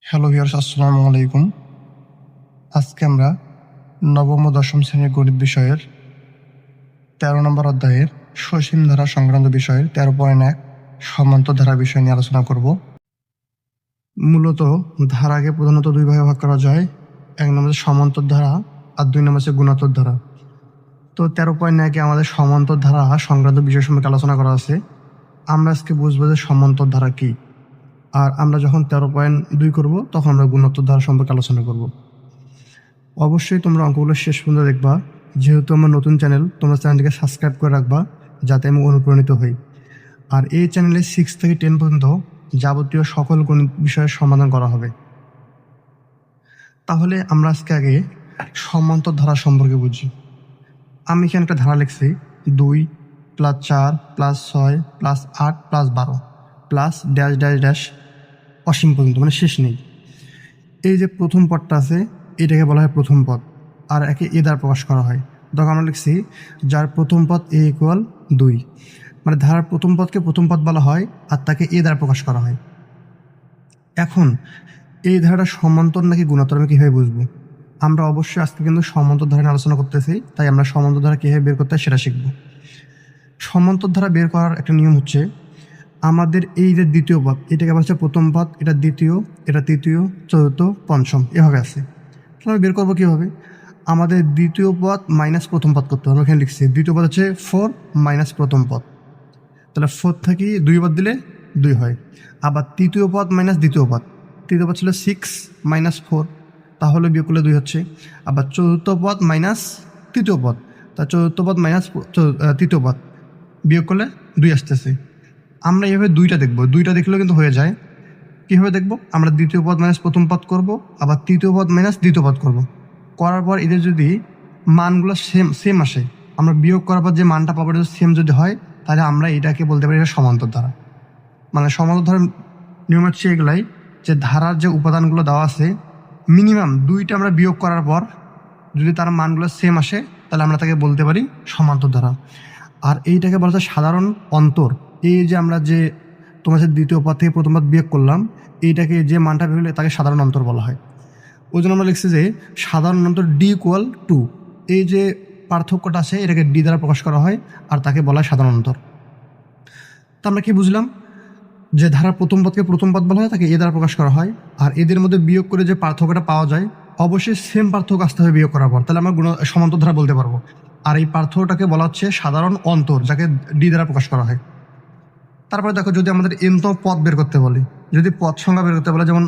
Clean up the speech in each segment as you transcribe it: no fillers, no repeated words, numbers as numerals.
Hello viewers, আসসালামু আলাইকুম। আজকে আমরা নবম ও দশম শ্রেণীর গণিত বিষয়ের ১৩ নম্বর অধ্যায়ের সসীম ধারা সংক্রান্ত বিষয়ের ১৩.১ সমান্তর ধারা বিষয় নিয়ে আলোচনা করব। মূলত ধারাকে প্রধানত দুই ভাগে ভাগ করা যায়। এক নম্বর সমান্তর ধারা আর দুই নম্বর হচ্ছে গুণান্তর ধারা। তো ১৩.১-এ আমাদের সমান্তর ধারা সংক্রান্ত বিষয় সম্পর্কে আলোচনা করা আছে। আমরা আজকে বুঝবো যে সমান্তর ধারা কী, আর আমরা যখন ১৩.২ করব তখন আমরা গুণোত্তর ধারা সম্পর্কে আলোচনা করব। অবশ্যই তোমরা অঙ্কগুলো শেষ পর্যন্ত দেখবা। যেহেতু আমার নতুন চ্যানেল, তোমরা চ্যানেলটিকে সাবস্ক্রাইব করে রাখবা যাতে আমি অনুপ্রাণিত হই। আর এই চ্যানেলে 6 থেকে 10 পর্যন্ত যাবতীয় সকল গণিত বিষয়ের সমাধান করা হবে। তাহলে আমরা আজকে আগে সমান্তর ধারা সম্পর্কে বুঝি। আমি এখানে একটা ধারা লিখছি 2 + 4 + 6 + 8 + 12 প্লাস ড্যাশ ড্যাশ ড্যাশ অসীম পর্যন্ত, মানে শেষ নেই। এই যে প্রথম পদটা আছে এটাকে বলা হয় প্রথম পদ, আর একে এ দ্বারা প্রকাশ করা হয়। তখন আমরা লিখছি যার প্রথম পদ a = 2, মানে ধারার প্রথম পদকে প্রথম পদ বলা হয় আর তাকে এ দ্বারা প্রকাশ করা হয়। এখন এই ধারাটা সমান্তর নাকি গুণান্তর আমি কীভাবে বুঝবো? আমরা অবশ্যই আজকে কিন্তু সমান্তর ধারা নিয়ে আলোচনা করতেছি, তাই আমরা সমান্তর ধারা কীভাবে বের করতে হয় সেটা শিখব। সমান্তর ধারা বের করার একটা নিয়ম হচ্ছে, আমাদের এই যে দ্বিতীয় পদ, এটাকে বলা হচ্ছে প্রথম পদ, এটা দ্বিতীয়, এটা তৃতীয়, চতুর্থ, পঞ্চম, এভাবে আছে। তাহলে আমি বের করবো কীভাবে? আমাদের দ্বিতীয় পদ মাইনাস প্রথম পদ করতে হবে। আমরা এখানে লিখছি দ্বিতীয় পদ হচ্ছে 4 মাইনাস প্রথম পদ, তাহলে 4 থেকে 2 পদ দিলে 2 হয়। আবার তৃতীয় পদ মাইনাস দ্বিতীয় পদ, তৃতীয় পদ ছিল 6 মাইনাস 4, তাহলে বিয়োগ করলে 2 হচ্ছে। আবার চতুর্থ পদ মাইনাস তৃতীয় পদ, তা চতুর্থ পদ মাইনাস তৃতীয় পদ, বিয়োগ করলে 2 আসতেছে। আমরা এইভাবে দুইটা দেখবো, দুইটা দেখলেও কিন্তু হয়ে যায়। কীভাবে দেখবো? আমরা দ্বিতীয় পদ মাইনাস প্রথম পদ করব, আবার তৃতীয় পদ মাইনাস দ্বিতীয় পদ করব। করার পর এদের যদি মানগুলো সেম আসে, আমরা বিয়োগ করার পর যে মানটা পাবো সেম যদি হয়, তাহলে আমরা এটাকে বলতে পারি এটা সমান্তর ধারা। মানে সমান্তর ধারার নিয়ম হচ্ছে এগুলাই, যে ধারার যে উপাদানগুলো দেওয়া আছে মিনিমাম দুইটা আমরা বিয়োগ করার পর যদি তার মানগুলো সেম আসে, তাহলে আমরা তাকে বলতে পারি সমান্তর ধারা। আর এইটাকে বলা হয় সাধারণ অন্তর। এই যে আমরা যে তোমার দ্বিতীয় পদ থেকে প্রথম পদ বিয়োগ করলাম, এইটাকে যে মানটা বের হলে তাকে সাধারণ অন্তর বলা হয়। ওই জন্য আমরা লিখছি যে সাধারণ অন্তর d = 2। এই যে পার্থক্যটা আছে এটাকে d দ্বারা প্রকাশ করা হয় আর তাকে বলা হয় সাধারণ অন্তর। তা আমরা কি বুঝলাম? যে ধারার প্রথম পদকে প্রথম পদ বলা হয়, তাকে এ দ্বারা প্রকাশ করা হয়। আর এদের মধ্যে বিয়োগ করে যে পার্থক্যটা পাওয়া যায়, অবশ্যই সেম পার্থক্য আসতে হবে বিয়োগ করার পর, তাহলে আমরা সমান্তর ধারা বলতে পারবো। আর এই পার্থক্যটাকে বলা হচ্ছে সাধারণ অন্তর, যাকে d দ্বারা প্রকাশ করা হয়। তারপরে দেখো, যদি আমাদের nতম পদ বের করতে বলি, যদি পদ সংখ্যা বের করতে বলে, যেমন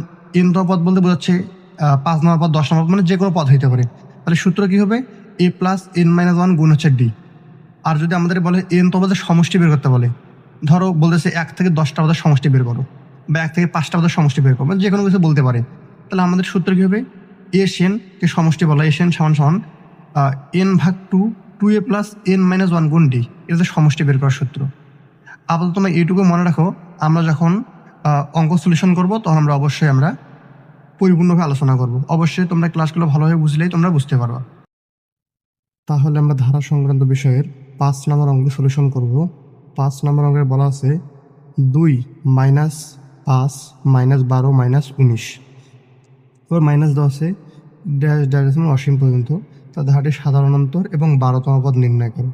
nতম পদ বলতে বোঝাচ্ছে 5 নম্বর পদ, 10 নম্বর পদ, মানে যে কোনো পদ হইতে পারে, তাহলে সূত্র কী হবে? a + n - 1 গুণ হচ্ছে d। আর যদি আমাদের বলে nতম পদের সমষ্টি বের করতে বলে, ধরো বলতেছে 1 থেকে 10টা পদের সমষ্টি বের করো, বা 1 থেকে 5টা পদের সমষ্টি বের করো, মানে যে কোনো কিছু বলতে পারে, তাহলে আমাদের সূত্র কী হবে? Sn কে সমষ্টি বলা হয়, Sn = n/2, 2a + n - 1 গুণ d, এটা হচ্ছে সমষ্টি বের করার সূত্র। আপাতত তোমরা এইটুকু মনে রাখো, আমরা যখন অঙ্ক সলিউশন করব তখন আমরা অবশ্যই পরিপূর্ণভাবে আলোচনা করব। অবশ্যই তোমরা ক্লাসগুলো ভালোভাবে বুঝলেই তোমরা বুঝতে পারবা। তাহলে আমরা ধারা সংক্রান্ত বিষয়ের 5 নম্বর অঙ্ক সলিউশন করব। 5 নম্বর অঙ্কে বলা আছে 2 - 5 - 12 - 19, এবার মাইনাস দেওয়া আছে ড্যাশ ড্যাশ অসীম পর্যন্ত। তা ধারাটির সাধারণ অন্তর এবং 12তম পদ নির্ণয় করো।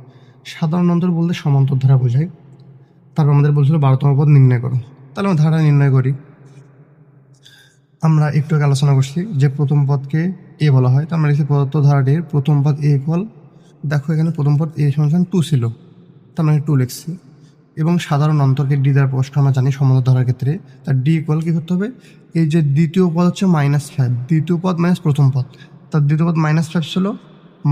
সাধারণ অন্তর বলতে সমান্তর ধারা বোঝায়। তারপর আমাদের বলছিল 12তম পদ নির্ণয় করো। তাহলে আমরা ধারা নির্ণয় করি। আমরা একটু আগে আলোচনা করছি যে প্রথম পদকে এ বলা হয়, তো আমরা লিখছি প্রদত্ত ধারাটির প্রথম পদ a = দেখো এখানে প্রথম পদ a = 2 ছিল, তার মানে 2 লিখছি। এবং সাধারণ অন্তরকে d দ্বারা প্রকাশ আমরা জানি সমান্তর ধারার ক্ষেত্রে। তার d = কী করতে হবে? এই যে দ্বিতীয় পদ হচ্ছে -5, দ্বিতীয় পদ মাইনাস প্রথম পদ, তার দ্বিতীয় পদ -5 ছিল,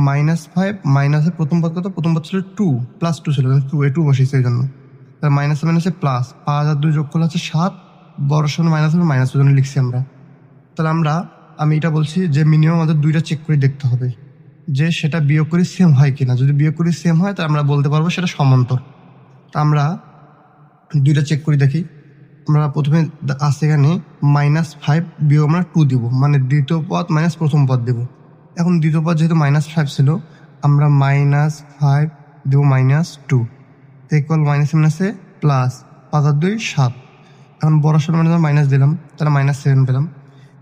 -5 মাইনাসের প্রথম পদ কত? প্রথম পদ ছিল 2 + 2 ছিল, 2 বসেছে এই জন্য, তার মাইনাসে মাইনাসে প্লাস, 5 আর 2 যোগ করলে হচ্ছে 7, বড় সামনে মাইনাস হবে, মাইনাসের জন্য লিখছি আমরা। তাহলে আমি এটা বলছি যে মিনিমাম আমাদের 2টা চেক করে দেখতে হবে যে সেটা বিয়োগ করে সেম হয় কিনা। যদি বিয়োগ করে সেম হয় তাহলে আমরা বলতে পারবো সেটা সমান্তর। তা আমরা 2টা চেক করে দেখি। আমরা প্রথমে আসছে এখানে -5 বিয়োগ আমরা 2 দিব, মানে দ্বিতীয় পদ মাইনাস প্রথম পদ দেব। এখন দ্বিতীয় পদ যেহেতু -5 ছিল, আমরা -5 দেবো -2 ইকুয়াল মাইনাসে মাইনাসে প্লাস, 5 আর 2 7। এখন বড় সামনে মাইনাস দিলাম, তাহলে -7 পেলাম।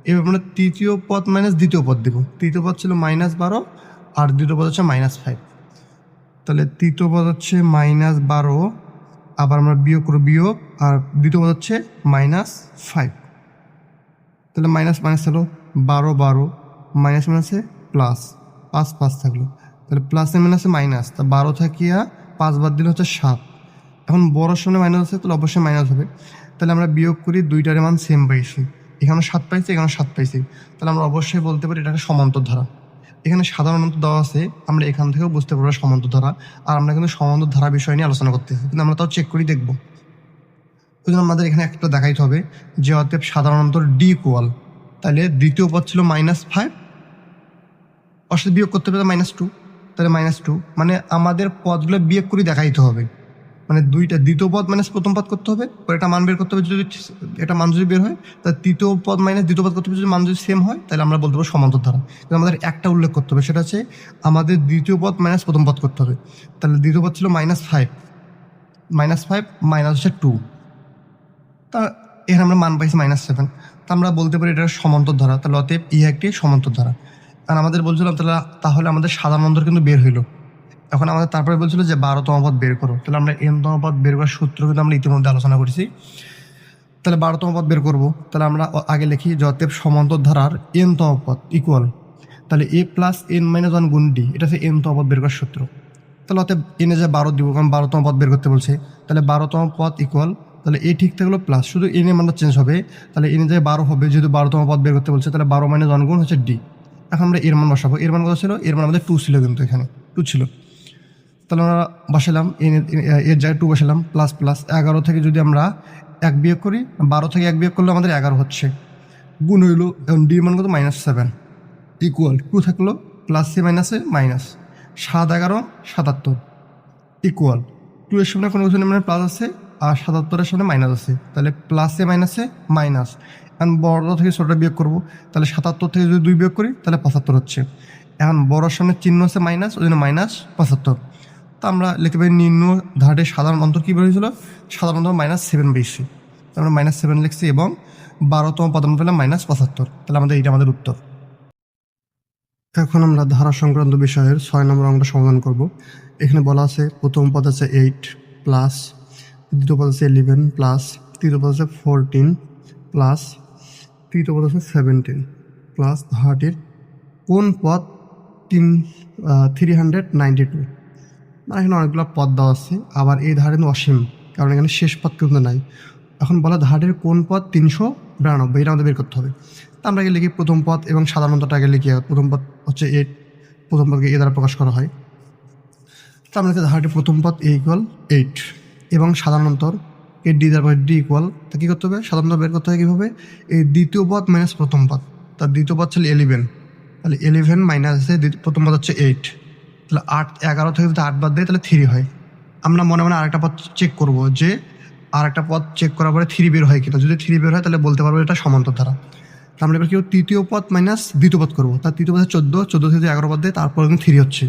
এবার আমরা তৃতীয় পদ মাইনাস দ্বিতীয় পদ দেবো। তৃতীয় পদ ছিল -12 আর দ্বিতীয় পদ হচ্ছে -5। তাহলে তৃতীয় পদ হচ্ছে -12, আবার আমরা বিয়োগ করবো বিয়োগ, আর দ্বিতীয় পদ হচ্ছে -5। তাহলে মাইনাস মাইনাস হলো 12 মাইনাস মাইনাসে প্লাস, 5 থাকলো, তাহলে প্লাসে মাইনাসে মাইনাস, তা 12 থাকিয়া 5 বাদ দিলে হচ্ছে 7। এখন বড়োর সামনে মাইনাস আছে, তাহলে অবশ্যই মাইনাস হবে। তাহলে আমরা বিয়োগ করি, দুইটার মান সেম পাইছি, এখানে 7 পাইছি, এখানে 7 পাইছি, তাহলে আমরা অবশ্যই বলতে পারি এটা একটা সমান্তর ধারা। এখানে সাধারণত দেওয়া আছে, আমরা এখান থেকেও বুঝতে পারবো সমান্তর ধারা। আর আমরা কিন্তু সমান্তর ধারা বিষয় নিয়ে আলোচনা করতেছি, কিন্তু আমরা তাও চেক করি দেখবো। ওই জন্য আমাদের এখানে একটা দেখাইতে হবে যে অতএব সাধারণত ডি ইকুয়াল, তাহলে দ্বিতীয় পদ ছিল -5, অর্থাৎ বিয়োগ করতে হবে -2, তাহলে -2 মানে আমাদের পদগুলো বিয়োগ করে দেখাইতে হবে, মানে দুইটা দ্বিতীয় পদ মাইনাস প্রথম পদ করতে হবে, একটা মান বের করতে হবে। যদি এটা মান যদি বের হয়, তাহলে তৃতীয় পদ মাইনাস দ্বিতীয় পদ করতে হবে, যদি মান যদি সেম হয় তাহলে আমরা বলতে পারবো সমান্তর ধারা। কিন্তু আমাদের একটা উল্লেখ করতে হবে, সেটা হচ্ছে আমাদের দ্বিতীয় পদ মাইনাস প্রথম পদ করতে হবে। তাহলে দ্বিতীয় পদ ছিল -5 মাইনাস হচ্ছে 2, তা এখানে আমরা মান পাইছি -7, তা আমরা বলতে পারি এটা সমান্তর ধারা। তাহলে অতএব একটি সমান্তর ধারা। আর আমাদের বলছিলাম তাহলে আমাদের সাধারণ অন্তর কিন্তু বের হইলো। এখন আমাদের তারপরে বলছিল যে 12তম পদ বের করো, তাহলে আমরা n তম পদ বের করার সূত্র কিন্তু আমরা ইতিমধ্যে আলোচনা করেছি। তাহলে 12তম পদ বের করবো, তাহলে আমরা আগে লিখি যে অতএব সমান্তর ধারার n তম পদ ইকুয়াল, তাহলে a প্লাস n-1 গুণ d, এটা হচ্ছে n তম পদ বের করার সূত্র। তাহলে অতএব এনে যে 12 দিব, কারণ 12তম পদ বের করতে বলছে। তাহলে 12তম পদ ইকুয়াল, তাহলে এ ঠিক থাকলো প্লাস, শুধু এন এর মানটা চেঞ্জ হবে, তাহলে এনে যায় 12 হবে, যেহেতু 12তম পদ বের করতে বলছে। তাহলে 12 - 1 গুণ হচ্ছে d। এখন আমরা এর মান বসাবো, এর মান কত ছিল? এর মান আমাদের 2 ছিল, কিন্তু এখানে 2 ছিল। তাহলে আমরা বসালাম, এর জায়গায় 2 বসালাম, প্লাস প্লাস 11 থেকে যদি আমরা 1 বিয়োগ করি, 12 থেকে 1 বিয়োগ করলে আমাদের 11 হচ্ছে, গুণ হইলো। এখন ডি মান কত? -7 ইকুয়াল 2 থাকলো, প্লাসে মাইনাসে মাইনাস, 7 11 77 ইকুয়াল 2 এর সামনে কোনো কিছু নেই, মানে প্লাস আছে, আর 77-এর সামনে মাইনাস আছে, তাহলে প্লাসে মাইনাসে মাইনাস। এখন বড় থেকে ছোটটা বিয়োগ করবো, তাহলে 77 থেকে যদি 2 বিয়োগ করি তাহলে 75 হচ্ছে। এখন বড়োর সামনে চিহ্ন আছে মাইনাস, ওই জন্য -75। তো আমরা লিখতে পারি নিম্ন ধারের সাধারণ অন্তর কী বেরিয়েছিল? সাধারণ অন্তর -7 বেশি, আমরা -7 লিখছি, এবং 12তম পদ আমরা পেলাম -75। তাহলে আমাদের এইটা আমাদের উত্তর। এখন আমরা ধারা সংক্রান্ত বিষয়ের 6 নম্বর অঙ্কটা সমাধান করব। এখানে বলা আছে প্রথম পদ আছে 8 প্লাস, দ্বিতীয় পদ আছে 11 প্লাস, তৃতীয় পদ আছে 14 প্লাস, তৃতীয় পদ আছে 17 প্লাস ধারাটির কোন পদ 392। মানে এখানে অনেকগুলো পদ দেওয়া আছে, আবার এই ধারা কিন্তু অসীম, কারণ এখানে শেষ পদ কিন্তু নাই। এখন বলা ধারাটির কোন পদ 392, এটা আমাদের বের করতে হবে। তা আমরা আগে লিখি প্রথম পদ এবং সাধারণতটা আগে লিখি। প্রথম পদ হচ্ছে 8, প্রথম পদকে এ দ্বারা প্রকাশ করা হয়। তা আমরা ধারাটির প্রথম পদ a = 8 এবং সাধারণতর কে ডি দ্বারা ডি ইকুয়াল, তা কী করতে হবে? সাধারণত বের করতে হবে কীভাবে? এই দ্বিতীয় পদ মাইনাস প্রথম পদ, তার দ্বিতীয় পদ ছিল 11, তাহলে 11 মাইনাস আছে প্রথম পদ হচ্ছে 8, তাহলে 11 থেকে যদি 8 বাদ দেয় তাহলে 3 হয়। আমরা মনে মনে আরেকটা পদ চেক করব, যে আরেকটা পদ চেক করার পরে 3 বের হয় কিনা। যদি 3 বের হয় তাহলে বলতে পারবো এটা সমান্তর ধারা। আমরা এবার কি তৃতীয় পদ মাইনাস দ্বিতীয় পদ করবো, তার তৃতীয় পদ 14 থেকে 11 বাদ দেয়, তারপর কিন্তু 3 হচ্ছে।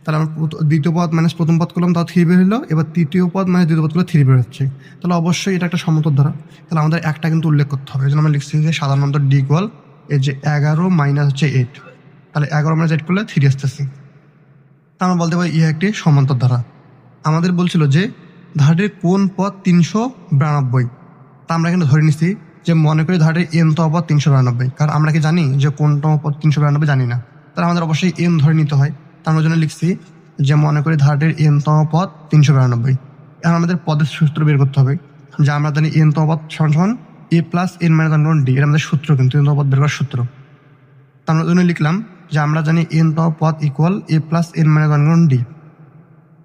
তাহলে আমরা দ্বিতীয় পদ মাইনাস প্রথম পদ করলাম, তাও 3 বের হলো। এবার তৃতীয় পদ মাইনাস দ্বিতীয় পদ করলে 3 বের হচ্ছে, তাহলে অবশ্যই এটা একটা সমান্তর ধারা। তাহলে আমাদের একটা কিন্তু উল্লেখ করতে হবে, এই জন্য আমরা লিখছি যে সাধারণত ডি ইকুয়াল এই যে 11 মাইনাস হচ্ছে 8, তাহলে 11 মাইনাস 8 করলে 3 আসতেছে। তা আমরা বলতে পারি একটি সমান্তর ধারা। আমাদের বলছিল যে ধারাটির কোন পদ 392, তা আমরা এখানে ধরে নিচ্ছি যে মনে করি ধারাটির n-তম পদ 392, কারণ আমরা কি জানি যে কোনতম পদ 392 জানি না, তাহলে আমাদের অবশ্যই n ধরে নিতে হয়। তার জন্য লিখছি যে মনে করি ধারাটির n-তম পদ 392। এখন আমাদের পদের সূত্র বের করতে হবে, যে আমরা জানি n-তম পদ সমান a প্লাস n-1 d, এটা আমাদের সূত্র, কিন্তু n-তম পদ বের করার সূত্র। তার জন্য লিখলাম যে আমরা জানি n-তম পদ equal a plus n-1 d।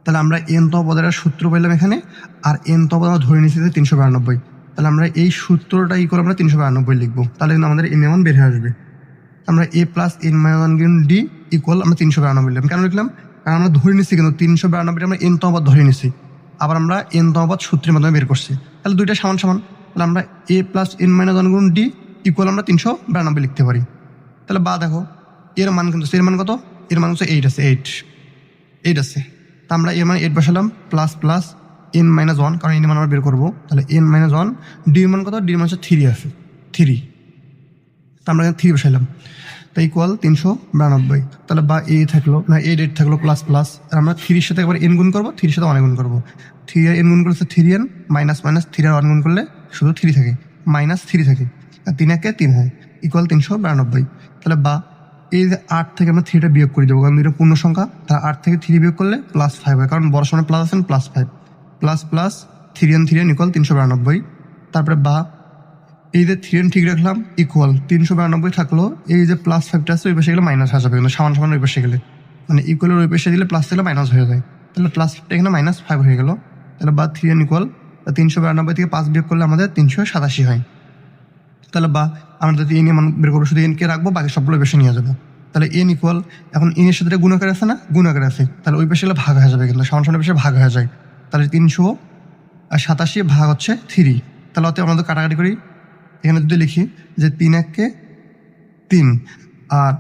তাহলে আমরা n-তম পদের সূত্র পেলাম এখানে, আর n-তম পদ আমরা ধরে নিচ্ছি যে 392। তাহলে আমরা এই সূত্রটা করে আমরা 392 লিখবো, তাহলে কিন্তু আমাদের n এর মান বের হয়ে আসবে। আমরা a plus n-1 d equal আমরা 392 লিখলাম। কেন লিখলাম? কারণ আমরা ধরে নিচ্ছি কিন্তু 392 আমরা n-তম পদ ধরে নিচ্ছি, আবার আমরা n-তম পদ সূত্রের মাধ্যমে বের করছি, তাহলে দুইটা সমান সমান। তাহলে আমরা a plus n-1 d equal আমরা 392 লিখতে পারি। তাহলে বা দেখো এর মান কিন্তু, এর মান কত? এর মান হচ্ছে 8 আছে, 8 আছে। তা আমরা এর মান 8 বসালাম, প্লাস প্লাস n-1, কারণ n মান আমরা বের করবো। তাহলে n-1 d এর মান কত? d এর মান হচ্ছে 3 আছে, 3। তো আমরা এখানে 3 বসাইলাম, তাই ইকুয়াল 392। তাহলে বা এ থাকলো না, এ ডেট থাকলো প্লাস প্লাস, আর আমরা 3-এর সাথে একবার এন গুণ করবো, 3-এর সাথে 1 গুণ করবো। 3 এর এন গুণ করলে 3 এন, মাইনাস মাইনাস 3 আর 1 গুণ করলে শুধু 3 থাকে, মাইনাস 3 থাকে, আর 3 একে 3 হয়, ইকুয়াল 392। তাহলে বা এই যে 8 থেকে আমরা 3টা বিয়োগ করে দেবো, কারণ দুটো পূর্ণ সংখ্যা, তাহলে 8 থেকে 3 বিয়োগ করলে +5 হয়, কারণ বড় সামনে প্লাস আছেন, +5 প্লাস প্লাস 3n ইকুয়াল 392। তারপরে বা এই যে 3n ঠিক রাখলাম, ইকুয়াল 392 থাকলো, এই যে +5টা আছে ওই পাশে গেলে মাইনাস হয়ে যাবে, কিন্তু সমান সমান ওই পাশে গেলে, মানে ইকুয়ালের ওই পাশে দিলে প্লাস থেকে মাইনাস হয়ে যায়, তাহলে +5টা এখানে -5 হয়ে গেল। তাহলে বা 3n ইকুয়াল 392 থেকে 5 বিয়োগ করলে আমাদের 387 হয়। তাহলে বা আমরা যদি এন মান বের করবো, শুধু এনকে রাখবো, বাকি সবগুলো বেশি নিয়ে যাবে। তাহলে এন ইকুয়াল, এখন এনের সাথে গুণাকার আছে না, গুণাকার আছে, তাহলে ওই পাশে গেলে ভাগ হয়ে যাবে, কিন্তু সমান সমান পাশে ভাগ হয়ে যায়, তাহলে 387 ভাগ হচ্ছে 3। তাহলে অতএব আমাদের কাটাকাটি করি, এখানে যদি লিখি যে 3 একে 3, আর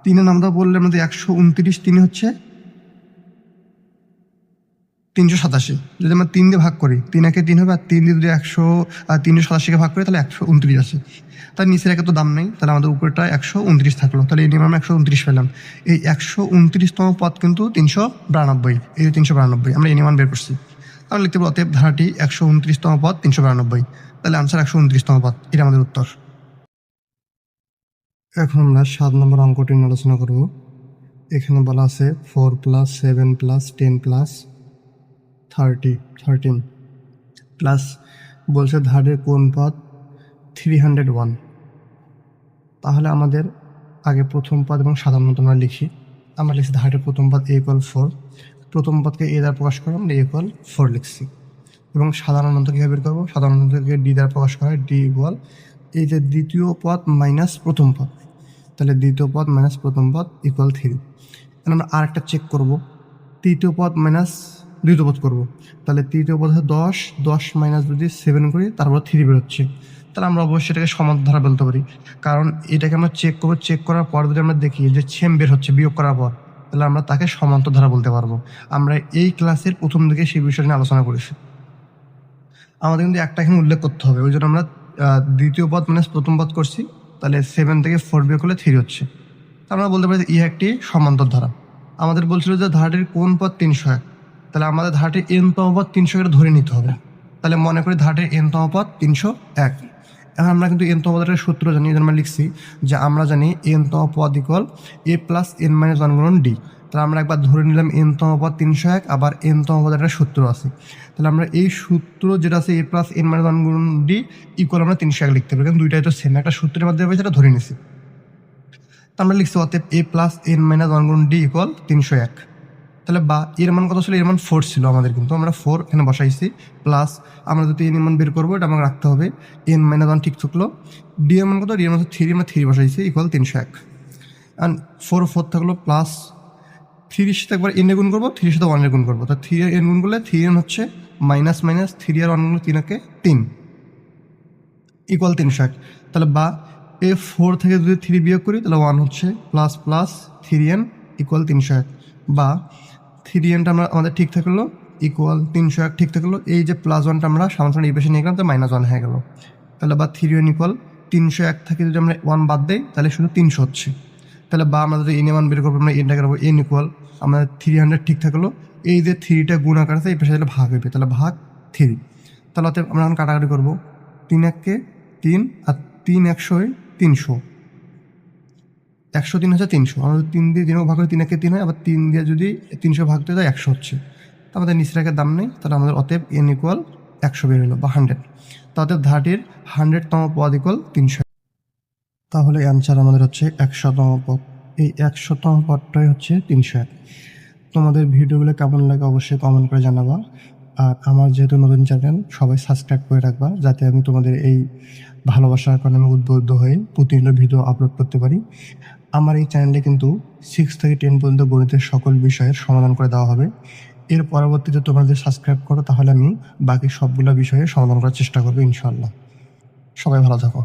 3-এর নামটা বললে আমাদের 129, 3 হচ্ছে 387। যদি আমরা 3 দিয়ে ভাগ করি, 3 একে 3 হবে, আর 3 দিয়ে যদি 387কে ভাগ করি তাহলে 129 আছে। তার নিচের একে তো দাম নেই, তাহলে আমাদের উপরেটা 129 থাকলো, তাহলে এই নিয়মে আমরা 129 পেলাম। এই 129তম পদ কিন্তু 392, এই 392 আমরা এই নিয়মান বের করছি। আমরা লিখতে পারি অতএব ধারাটি 129তম পদ 392, তাহলে আনসার 129তম পদ, এটা আমাদের উত্তর। এখন আমরা 7 নম্বর অঙ্কটি নিয়ে আলোচনা করব। এখানে বলা আছে 4 + 7 + 10 + 13 প্লাস বলছে ধারের কোন পদ 301। তাহলে আমাদের আগে প্রথম পদ এবং সাধারণত আমরা লিখি, আমরা লিখছি ধারের প্রথম পদ a = 4, প্রথম পদকে a দ্বারা প্রকাশ করা, আমরা a = 4 লিখছি। এবং সাধারণত কীভাবে বের করবো, সাধারণতকে d দ্বারা প্রকাশ করা হয়, d = এই যে দ্বিতীয় পদ মাইনাস প্রথম পদ, তাহলে দ্বিতীয় পদ মাইনাস প্রথম পদ = 3। এখন আমরা আরেকটা চেক করব, তৃতীয় পদ মাইনাস দ্বিতীয় পদ করবো, তাহলে তৃতীয় পদ হচ্ছে 10 মাইনাস যদি 7 করি তারপর 3 বেরোচ্ছে, তাহলে আমরা অবশ্যই এটাকে সমান্তরাল বলতে পারি, কারণ এটাকে আমরা চেক করবো, চেক করার পর যদি আমরা দেখি যে সেম বের হচ্ছে বিয়োগ করার পর, তাহলে আমরা তাকে সমান্তরাল বলতে পারবো। আমরা এই ক্লাসের প্রথম দিকে সেই বিষয় নিয়ে আলোচনা করেছি। আমাদের কিন্তু একটা এখানে উল্লেখ করতে হবে, ওই জন্য আমরা দ্বিতীয় পদ মাইনাস প্রথম পদ করছি, তাহলে 7 থেকে 4 বিয়োগ করলে 3 হচ্ছে, আমরা বলতে পারি ইহা একটি সমান্তর ধারা। আমাদের বলছিল যে ধারাটির কোন পদ 301, তাহলে আমাদের ধারাটির n-তম পদ 301 ধরে নিতে হবে। তাহলে মনে করি ধারাটির n-তম পদ 301। এখন আমরা কিন্তু n-তম পদের সূত্র জানি, আমরা লিখছি যে আমরা জানি n-তম পদ = a + n - 1 × d। তাহলে আমরা একবার ধরে নিলাম n-তম পদ 301, আবার n-তম পদের একটা সূত্র আছে, তাহলে আমরা এই সূত্র যেটা আছে a + n - 1 × d = আমরা 301 লিখতে পারি, কারণ দুইটাই তো সেম, একটা সূত্রের মাধ্যমে সেটা ধরে নিছি। আমরা লিখছি অতএব a + n - 1 × d = 301। তাহলে বা এর মান কত ছিল, এর মান 4 ছিল আমাদের, কিন্তু আমরা 4 এখানে বসাইছি, প্লাস আমরা যদি এর মান বের করবো এটা আমাকে রাখতে হবে, n - 1 ঠিক থাকলো, d এর মান কত, d এর মান 3, আমরা 3 বসাইছি, = 301। অ্যান্ড 4 থাকলো, প্লাস 3-এর সাথে একবার n এ গুণ করবো, 3-এর সাথে 1 এ গুণ করবো, তো 3 এর n গুণ করলে 3n হচ্ছে মাইনাস মাইনাস 3 আর 1 গুণ 3 একে 3 = 301। তাহলে বা এ 4 থেকে যদি 3 বিয়োগ করি তাহলে 1 হচ্ছে, প্লাস প্লাস 3n = 301। বা 3nটা আমাদের ঠিক থাকলো, = 301 ঠিক থাকলো, এই যে +1টা আমরা সামনে এই পাশে নিয়ে গেলাম, তো -1 হয়ে গেল। তাহলে বা 3n = 301 থেকে যদি আমরা 1 বাদ দিই তাহলে শুধু 300 হচ্ছে। তাহলে বা আমরা যদি n এর মান বের করবো, আমরা nটাকে রাখবো, n = আমাদের 300 ঠিক থাকলো, এই যে 3টা গুণ আকার আছে এই পাশে তাহলে ভাগ হইবে, তাহলে ভাগ 3। তাহলে আমরা এখন কাটাকাটি করবো, 3 একে 3, আর 3 100 300, 103 হচ্ছে 300, আমরা 3 দিয়ে 3 ভাগ করে 3 একে 3 হয়, আবার 3 দিয়ে যদি 300 ভাগ দিতে হয় 100 হচ্ছে, তো আমাদের নিচের একের দাম নেই, তাহলে আমাদের অতএব n = 100 বের হলো, বা 100। তো অতএব ধারাটির 100তম পদ = 300। তাহলে অ্যান্সার আমাদের হচ্ছে 100তম পদ, এই 100তম পদটাই হচ্ছে 301। তোমাদের ভিডিওগুলো কেমন লাগে অবশ্যই কমেন্ট করে জানাবা, আর আমার যেহেতু নতুন চ্যানেল, সবাই সাবস্ক্রাইব করে রাখবা, যাতে আমি তোমাদের এই ভালোবাসার কারণে আমি উদ্বুদ্ধ হয়ে প্রতিদিন ভিডিও আপলোড করতে পারি। আমার এই চ্যানেলে কিন্তু 6 থেকে 10 পর্যন্ত গণিতের সকল বিষয়ের সমাধান করে দেওয়া হবে। এর পরবর্তীতে তোমরা যদি সাবস্ক্রাইব করো তাহলে আমি বাকি সবগুলো বিষয়ে সমাধান করার চেষ্টা করবো ইনশাআল্লাহ। সবাই ভালো থাকো।